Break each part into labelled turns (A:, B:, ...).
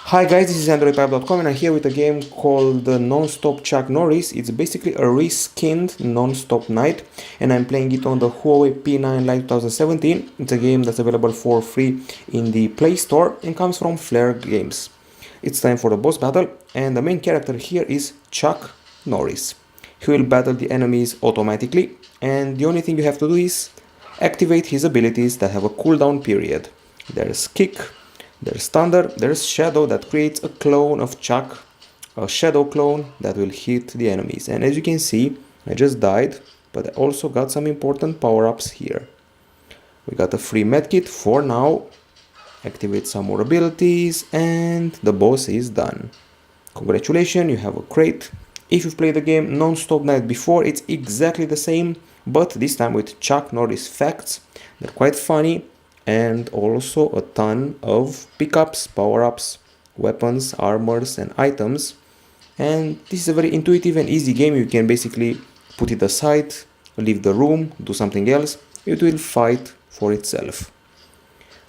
A: Hi guys, this is Androidpipe.com and I'm here with a game called Nonstop Chuck Norris. It's basically a reskinned Nonstop Knight and I'm playing it on the Huawei P9 Lite 2017. It's a game that's available for free in the Play Store and comes from Flare Games. It's time for the boss battle and the main character here is Chuck Norris. He will battle the enemies automatically and the only thing you have to do is activate his abilities that have a cooldown period. There's Kick, there's Thunder, there's Shadow that creates a clone of Chuck, a shadow clone that will hit the enemies. And as you can see, I just died, but I also got some important power-ups here. We got a free medkit for now, activate some more abilities, and the boss is done. Congratulations, you have a crate. If you've played the game Nonstop Knight before, it's exactly the same, but this time with Chuck Norris facts. They're quite funny. And also a ton of pickups, power-ups, weapons, armors and items. And this is a very intuitive and easy game. You can basically put it aside, leave the room, do something else. It will fight for itself.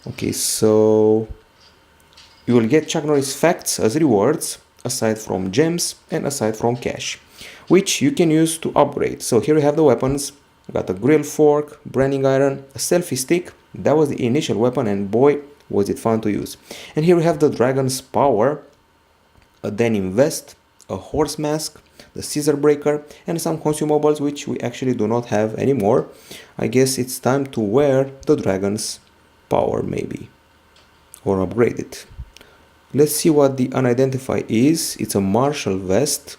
A: Okay, so you will get Chuck Norris facts as rewards, aside from gems and aside from cash, which you can use to upgrade. So here we have the weapons. We got a grill fork, branding iron, a selfie stick. That was the initial weapon and boy was it fun to use. And here we have the dragon's power, a denim vest, a horse mask, the scissor breaker and some consumables which we actually do not have anymore. I guess it's time to wear the dragon's power maybe, or upgrade it. Let's see what the unidentified is. It's a martial vest,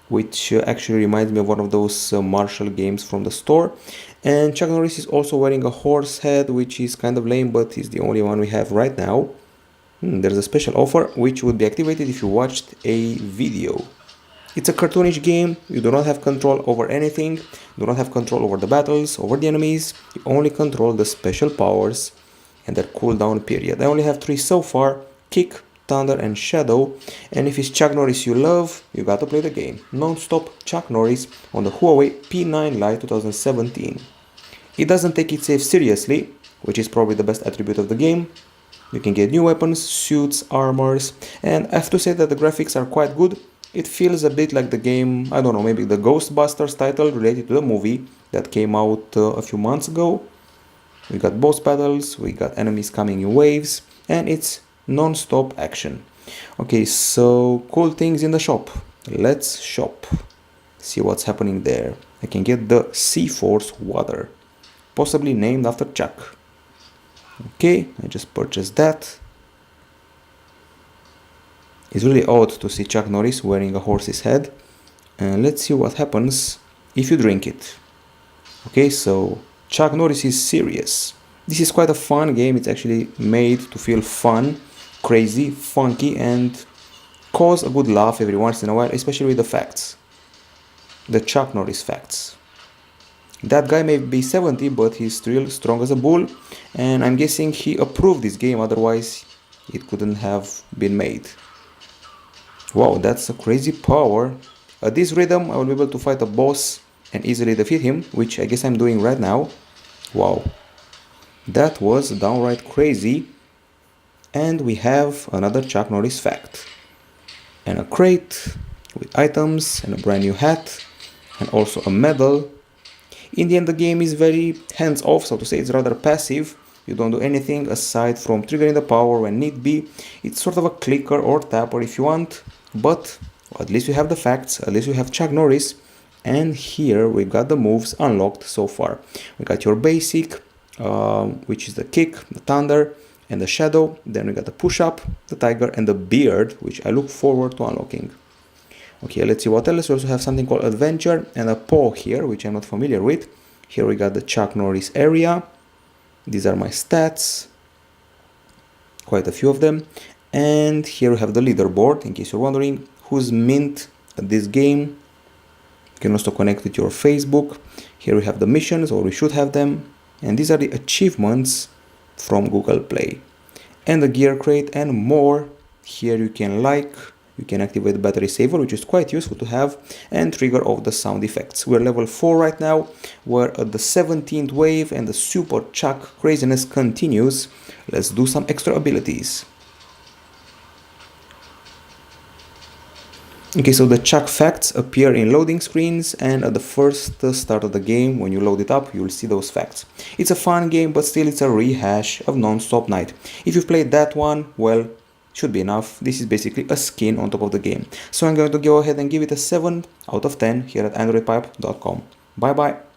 A: which actually reminds me of one of those martial games from the store. And Chuck Norris is also wearing a horse head, which is kind of lame, but is the only one we have right now. There's a special offer, which would be activated if you watched a video. It's a cartoonish game, you do not have control over anything, you do not have control over the battles, over the enemies, you only control the special powers and their cooldown period. I only have 3 so far: Kick, Thunder and Shadow, and if it's Chuck Norris you love, you gotta play the game. Nonstop Chuck Norris on the Huawei P9 Lite 2017. It doesn't take itself seriously, which is probably the best attribute of the game. You can get new weapons, suits, armors, and I have to say that the graphics are quite good. It feels a bit like the game, I don't know, maybe the Ghostbusters title related to the movie that came out a few months ago. We got boss battles, we got enemies coming in waves, and it's non-stop action. Okay, so cool things in the shop. Let's shop. See what's happening there. I can get the Sea Force water, possibly named after Chuck. Okay, I just purchased that. It's really odd to see Chuck Norris wearing a horse's head. And let's see what happens if you drink it. Okay, so Chuck Norris is serious. This is quite a fun game. It's actually made to feel fun, crazy, funky and cause a good laugh every once in a while, especially with the facts. The Chuck Norris facts. That guy may be 70, but he's still strong as a bull, and I'm guessing he approved this game, otherwise it couldn't have been made. Wow, that's a crazy power. At this rhythm I will be able to fight a boss and easily defeat him, which I guess I'm doing right now. Wow, that was downright crazy. And we have another Chuck Norris fact. And a crate with items and a brand new hat and also a medal. In the end the game is very hands-off, so to say. It's rather passive. You don't do anything aside from triggering the power when need be. It's sort of a clicker or tapper if you want, but at least you have the facts, at least you have Chuck Norris. And here we got the moves unlocked so far. We got your basic, which is the Kick, the Thunder and the Shadow. Then we got the push-up, the tiger and the beard, which I look forward to unlocking. Okay, let's see what else. We also have something called adventure and a paw here, which I'm not familiar with. Here we got the Chuck Norris area. These are my stats, quite a few of them. And here we have the leaderboard, in case you're wondering who's mint at this game. You can also connect with your Facebook. Here we have the missions, or we should have them. And these are the achievements from Google Play. And the gear crate and more. Here you can you can activate the battery saver, which is quite useful to have, and trigger off the sound effects. We're level 4 right now. We're at the 17th wave and the Super Chuck craziness continues. Let's do some extra abilities. Okay, so the Chuck facts appear in loading screens, and at the first start of the game, when you load it up, you'll see those facts. It's a fun game, but still it's a rehash of Nonstop Knight. If you've played that one, well, should be enough. This is basically a skin on top of the game. So I'm going to go ahead and give it a 7 out of 10 here at Androidpipe.com. Bye bye.